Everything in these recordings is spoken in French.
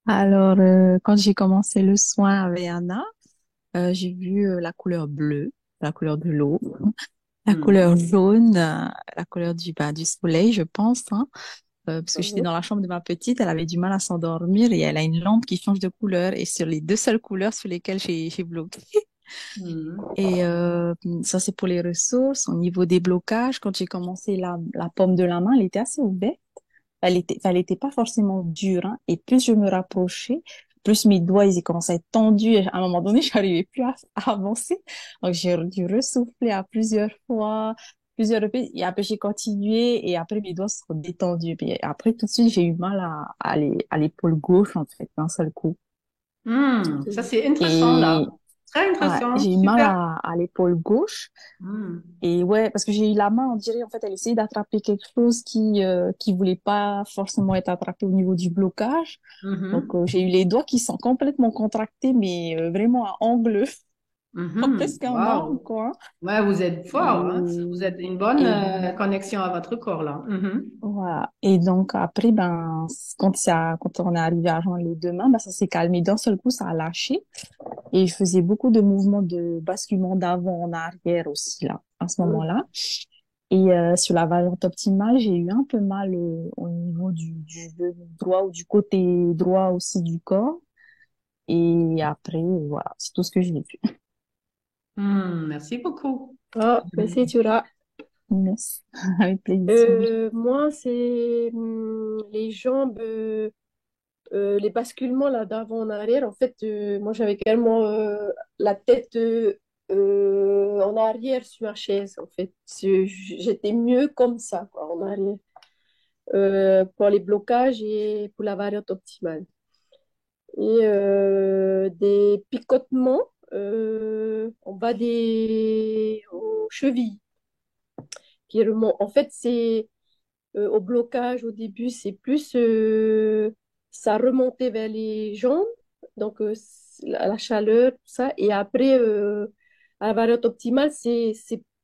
Alors, quand j'ai commencé le soin avec Anna, j'ai vu la couleur bleue, la couleur de l'eau, la Mhm. couleur jaune, la couleur du soleil, je pense, hein. Parce que j'étais Mhm. dans la chambre de ma petite, elle avait du mal à s'endormir et elle a une lampe qui change de couleur et sur les deux seules couleurs sur lesquelles j'ai bloqué. Mhm. Et ça, c'est pour les ressources. Au niveau des blocages, quand j'ai commencé la paume de la main, elle était assez ouverte. Elle était pas forcément dure, hein. Et plus je me rapprochais, plus mes doigts, ils commençaient à être tendus. Et à un moment donné, j'arrivais plus à avancer. Donc, j'ai dû ressouffler à plusieurs fois, plusieurs reprises. Et après, j'ai continué. Et après, mes doigts se sont détendus. Puis après, tout de suite, j'ai eu mal à l'épaule gauche, en fait, d'un seul coup. Ça, c'est intéressant, là. Et Très ouais, intéressant. j'ai eu mal Super. à l'épaule gauche. Mhm. Et ouais, parce que j'ai eu la main, on dirait, en fait, elle essayait d'attraper quelque chose qui voulait pas forcément être attrapé au niveau du blocage. Donc, Mhm. j'ai eu les doigts qui sont complètement contractés, mais vraiment à angle, Mhm. presque un arme, Wow. quoi. Ouais, vous êtes fort, hein. Vous Et, êtes une bonne et connexion à votre corps, là. Mhm. voilà. Et donc, après, ben, quand on est arrivé à joindre les deux mains, ben, ça s'est calmé d'un seul coup, ça a lâché. Et je faisais beaucoup de mouvements de basculement d'avant en arrière aussi, là, à ce moment-là. Et sur la variante optimale, j'ai eu un peu mal au niveau du genou droit ou du côté droit aussi du corps. Et après, voilà, c'est tout ce que j'ai vu. Merci beaucoup. Ah, merci, Tura. Merci. Avec plaisir. Moi, c'est les jambes, les basculements là d'avant en arrière. En fait, moi, j'avais également la tête en arrière sur la chaise. En fait, j'étais mieux comme ça, quoi, en arrière, pour les blocages et pour la variante optimale. Et des picotements en bas des aux chevilles qui remontent. En fait, c'est au blocage au début, c'est plus ça remontait vers les jambes, donc la chaleur, tout ça. Et après, à la variante optimale, c'est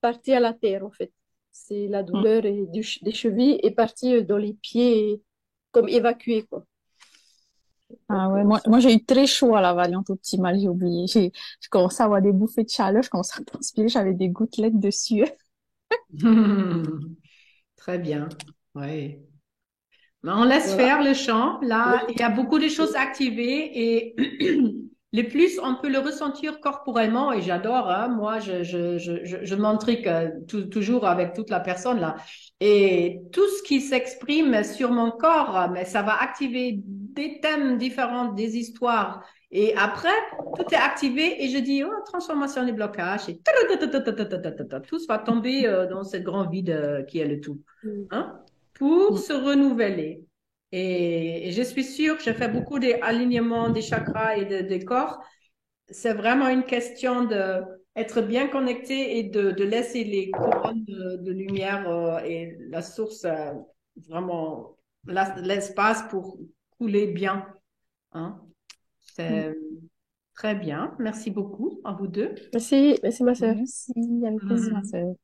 parti à la terre, en fait. C'est la Mm. douleur des chevilles est partie dans les pieds, comme évacuée, quoi. Ah Donc, ouais, moi ça. j'ai eu très chaud à la variante optimale, j'ai oublié. Je commençais à avoir des bouffées de chaleur, je commençais à transpirer, j'avais des gouttelettes de sueur. Très bien. Oui. Mais on laisse Voilà. faire le chant. Là, il y a beaucoup de choses activées et les plus, on peut le ressentir corporellement et j'adore, hein. Moi, je m'intrigue toujours avec toute la personne là. Et tout ce qui s'exprime sur mon corps, mais ça va activer des thèmes différents, des histoires. Et après, tout est activé et je dis, oh, transformation des blocages et tout va tomber dans ce grand vide qui est le tout. Hein? Pour Mm. se renouveler. Et je suis sûre, je fais beaucoup d'alignements des chakras et des corps. C'est vraiment une question de être bien connecté et de laisser les couronnes de lumière et la source vraiment l'espace pour couler bien. Hein. Mm. C'est très bien. Merci beaucoup à vous deux. Merci, merci ma sœur. Merci, avec plaisir, ma Mhm. sœur.